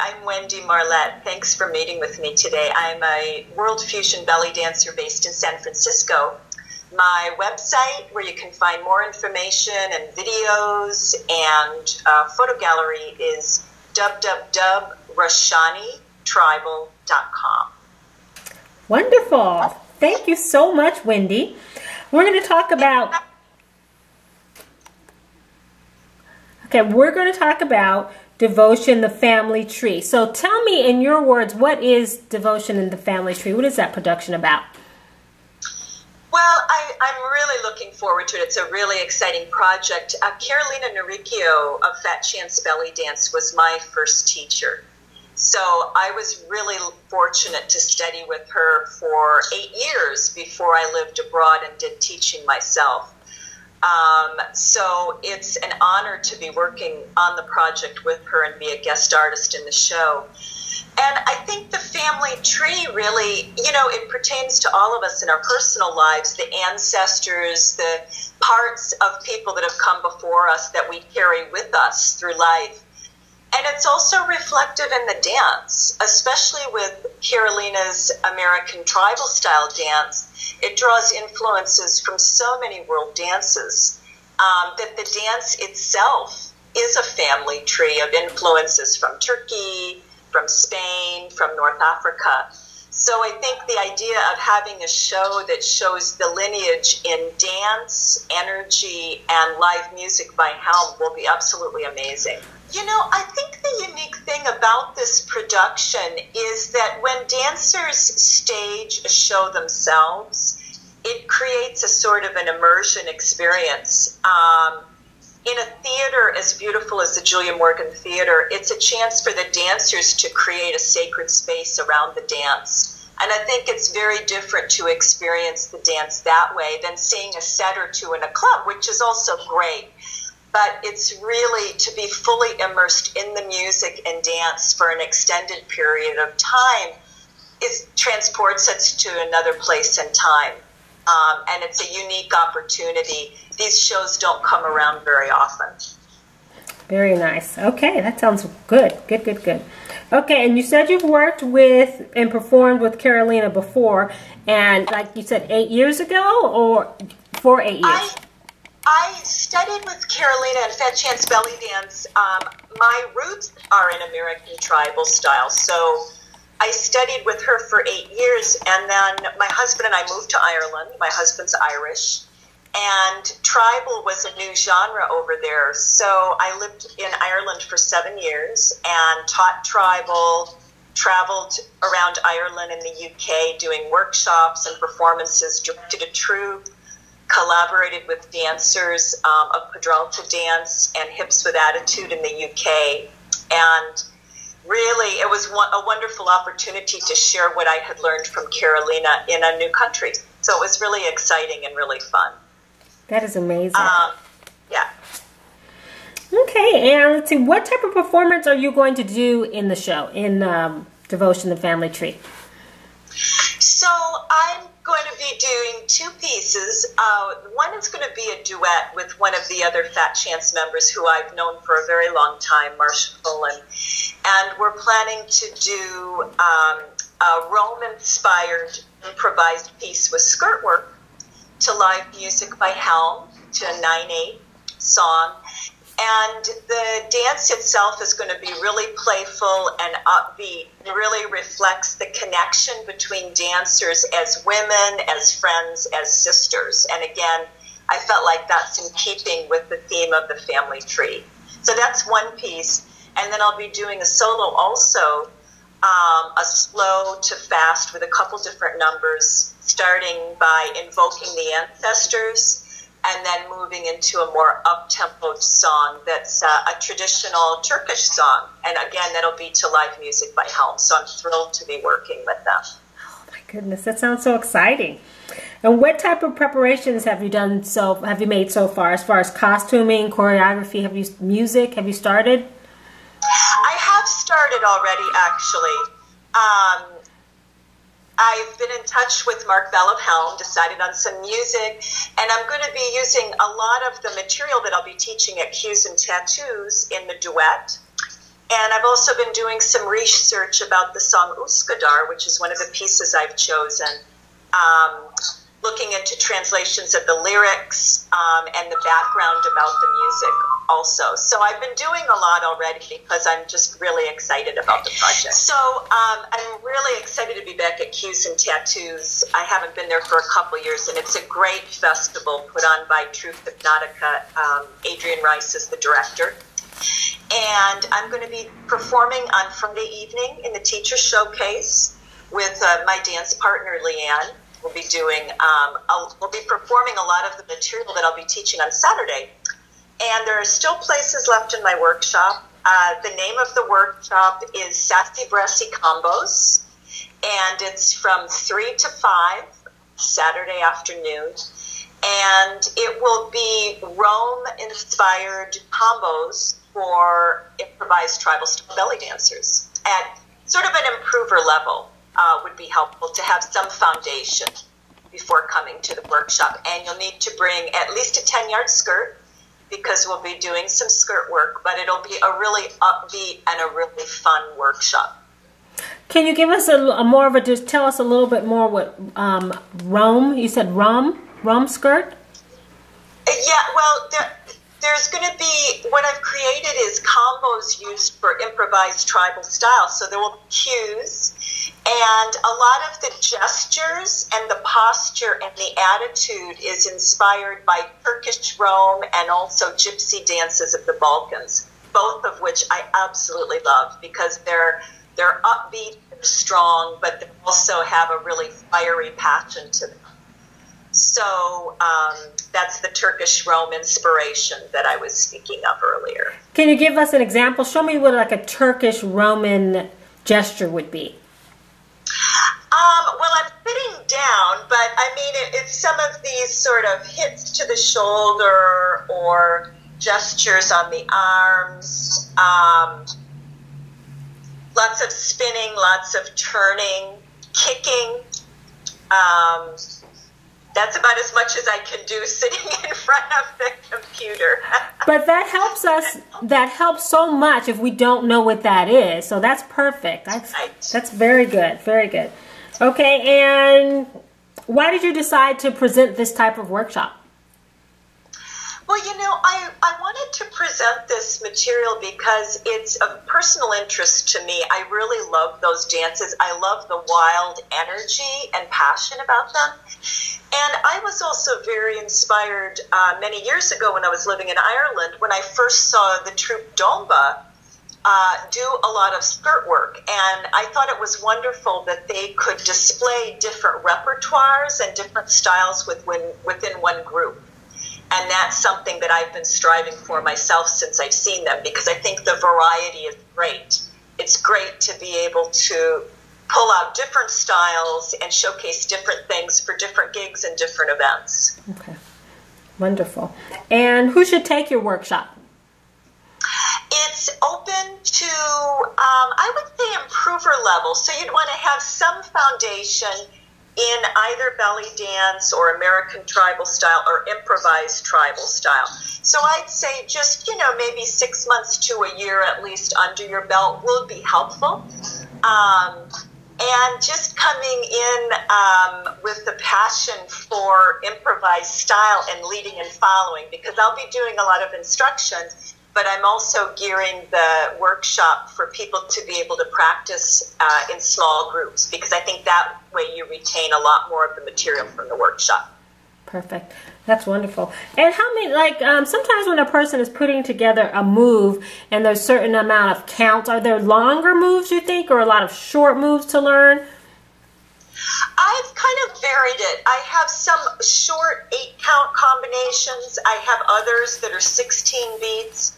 I'm Wendy Marlatt. Thanks for meeting with me today. I'm a world fusion belly dancer based in San Francisco. My website, where you can find more information and videos and photo gallery, is www.rashanitribal.com. Wonderful. Thank you so much, Wendy. We're going to talk about... we're going to talk about Devotion, the Family Tree. So tell me in your words, what is Devotion in the Family Tree? What is that production about? Well, I'm really looking forward to it. It's a really exciting project. Carolina Noricchio of Fat Chance Belly Dance was my first teacher. So I was really fortunate to study with her for 8 years before I lived abroad and did teaching myself. So it's an honor to be working on the project with her and be a guest artist in the show. And I think the family tree really, it pertains to all of us in our personal lives, the ancestors, the parts of people that have come before us that we carry with us through life. And it's also reflective in the dance, especially with Carolina's American tribal style dance. It draws influences from so many world dances that the dance itself is a family tree of influences from Turkey, from Spain, from North Africa. So I think the idea of having a show that shows the lineage in dance, energy, and live music by Helm will be absolutely amazing. I think the unique thing about this production is that when dancers stage a show themselves, it creates a sort of an immersion experience. In a theater as beautiful as the Julia Morgan Theater, it's a chance for the dancers to create a sacred space around the dance. And I think it's very different to experience the dance that way than seeing a set or two in a club, which is also great. But it's really to be fully immersed in the music and dance for an extended period of time transports us to another place and time. And it's a unique opportunity. These shows don't come around very often. Very nice. Okay, that sounds good. Good. Okay, and you said you've worked with and performed with Carolina before, and like you said, 8 years ago, or for 8 years? I studied with Carolina in Fat Chance Belly Dance. My roots are in American tribal style, so I studied with her for 8 years, and then my husband and I moved to Ireland. My husband's Irish, and tribal was a new genre over there. So I lived in Ireland for 7 years and taught tribal, traveled around Ireland and the UK doing workshops and performances, directed a troupe, collaborated with dancers of Pedralta dance and Hips with Attitude in the UK. And really, it was a wonderful opportunity to share what I had learned from Carolina in a new country. So it was really exciting and really fun. That is amazing. Yeah. Okay, and let's see, what type of performance are you going to do in the show, in Devotion, the Family Tree? So I'm going to be doing 2 pieces. One is going to be a duet with one of the other Fat Chance members who I've known for a very long time, Marsha Fullen. And we're planning to do a Rome-inspired improvised piece with skirt work to live music by Helm, to a 9/8 song. And the dance itself is going to be really playful and upbeat. It really reflects the connection between dancers as women, as friends, as sisters. And again, I felt like that's in keeping with the theme of the family tree. So that's one piece. And then I'll be doing a solo also, a slow to fast with a couple different numbers, starting by invoking the ancestors, and then moving into a more up-tempo song that's a traditional Turkish song. And again, that'll be to live music by Helm. So I'm thrilled to be working with them. Oh my goodness, that sounds so exciting. And what type of preparations have you made so far as costuming, choreography, music, have you started? I have started already, actually. I've been in touch with Mark Bell of Helm, decided on some music, and I'm going to be using a lot of the material that I'll be teaching at Cues and Tattoos in the duet. And I've also been doing some research about the song Uskadar, which is one of the pieces I've chosen, looking into translations of the lyrics and the background about the music also. So I've been doing a lot already because I'm just really excited about the project. So I'm really excited to be back at Cues and Tattoos. I haven't been there for a couple years, and it's a great festival put on by Truth Hypnotica. Adrian Rice is the director. And I'm going to be performing on Friday evening in the Teacher Showcase with my dance partner, Leanne. We'll be performing a lot of the material that I'll be teaching on Saturday. And there are still places left in my workshop. The name of the workshop is Sassy, Brassy Combos, and it's from 3 to 5 Saturday afternoon. And it will be Rome-inspired combos for improvised tribal style belly dancers at sort of an improver level. Would be helpful to have some foundation before coming to the workshop. And you'll need to bring at least a 10-yard skirt because we'll be doing some skirt work, but it'll be a really upbeat and a really fun workshop. Can you give us just tell us a little bit more what Rome, you said Rome skirt? Yeah, well, there's going to be, what I've created is combos used for improvised tribal style. So there will be cues, and a lot of the gestures and the posture and the attitude is inspired by Turkish Rome and also gypsy dances of the Balkans, both of which I absolutely love because they're upbeat, they're strong, but they also have a really fiery passion to them. So that's the Turkish Rome inspiration that I was speaking of earlier. Can you give us an example? Show me what like a Turkish Roman gesture would be. Well, I'm sitting down, but I mean, it's some of these sort of hits to the shoulder or gestures on the arms, lots of spinning, lots of turning, kicking. That's about as much as I can do sitting in front of the computer. But that helps us, that helps so much if we don't know what that is. So that's perfect. That's very good, very good. Okay, and why did you decide to present this type of workshop? Well, you know, I wanted to present this material because it's of personal interest to me. I really love those dances. I love the wild energy and passion about them. And I was also very inspired many years ago when I was living in Ireland when I first saw the troupe Domba do a lot of skirt work. And I thought it was wonderful that they could display different repertoires and different styles within one group. And that's something that I've been striving for myself since I've seen them, because I think the variety is great. It's great to be able to pull out different styles and showcase different things for different gigs and different events. Okay, wonderful. And who should take your workshop? It's open to, I would say, improver level. So you'd want to have some foundation in either belly dance or American tribal style or improvised tribal style. So I'd say just, you know, maybe 6 months to a year at least under your belt will be helpful. And just coming in with the passion for improvised style and leading and following, because I'll be doing a lot of instruction, but I'm also gearing the workshop for people to be able to practice in small groups, because I think that way you retain a lot more of the material from the workshop. Perfect. That's wonderful. And how many, like, sometimes when a person is putting together a move and there's a certain amount of counts, are there longer moves, you think, or a lot of short moves to learn? I've kind of varied it. I have some short 8-count combinations. I have others that are 16 beats.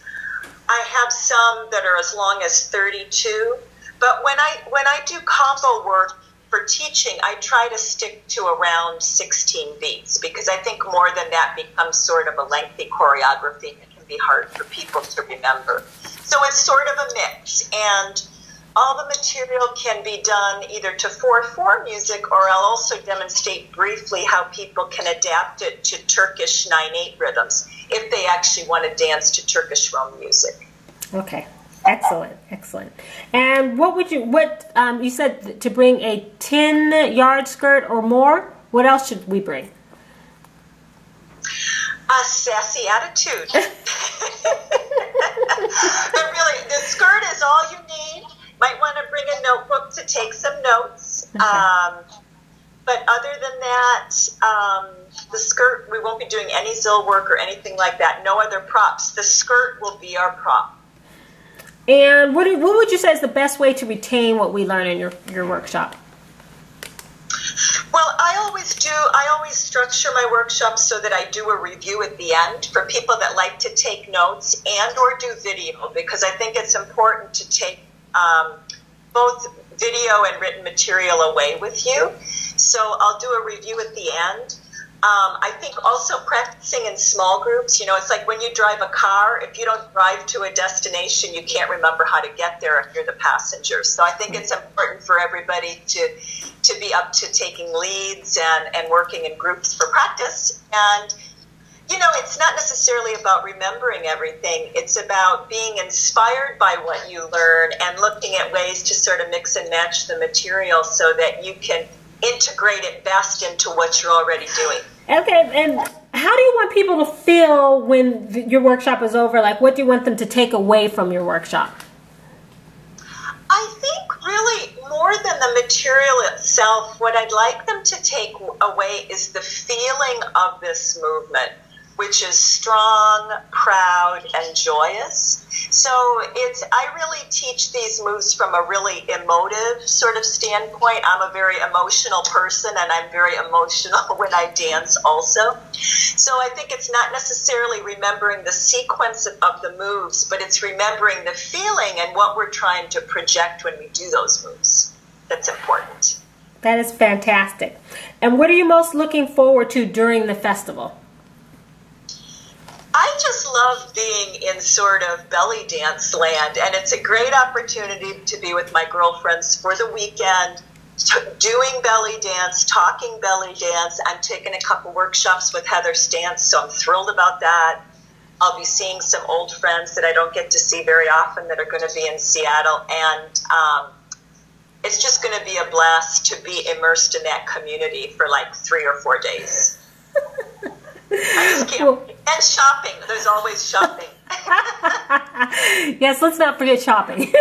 I have some that are as long as 32. But when I do combo work for teaching, I try to stick to around 16 beats, because I think more than that becomes sort of a lengthy choreography. It can be hard for people to remember. So it's sort of a mix, and all the material can be done either to 4/4 music, or I'll also demonstrate briefly how people can adapt it to Turkish 9/8 rhythms if they actually want to dance to Turkish Rome music. Okay. Excellent, excellent. And you said to bring a 10-yard skirt or more. What else should we bring? A sassy attitude. But really, the skirt is all you need. Might want to bring a notebook to take some notes. Okay. But other than that, the skirt, we won't be doing any zill work or anything like that. No other props. The skirt will be our prop. And what would you say is the best way to retain what we learn in your workshop? Well, I always structure my workshops so that I do a review at the end for people that like to take notes and or do video, because I think it's important to take both video and written material away with you. So I'll do a review at the end. I think also practicing in small groups, it's like when you drive a car, if you don't drive to a destination, you can't remember how to get there if you're the passenger. So I think it's important for everybody to be up to taking leads and working in groups for practice. And, it's not necessarily about remembering everything. It's about being inspired by what you learn and looking at ways to sort of mix and match the material so that you can integrate it best into what you're already doing. Okay, and how do you want people to feel when your workshop is over? Like, what do you want them to take away from your workshop? I think really more than the material itself, what I'd like them to take away is the feeling of this movement, which is strong, proud, and joyous. So I really teach these moves from a really emotive sort of standpoint. I'm a very emotional person, and I'm very emotional when I dance also. So I think it's not necessarily remembering the sequence of the moves, but it's remembering the feeling and what we're trying to project when we do those moves. That's important. That is fantastic. And what are you most looking forward to during the festival? I just love being in sort of belly dance land, and it's a great opportunity to be with my girlfriends for the weekend, doing belly dance, talking belly dance. I'm taking a couple workshops with Heather Stantz, so I'm thrilled about that. I'll be seeing some old friends that I don't get to see very often that are going to be in Seattle, and it's just going to be a blast to be immersed in that community for like 3 or 4 days. I just can't. And shopping. There's always shopping. Yes, let's not forget shopping.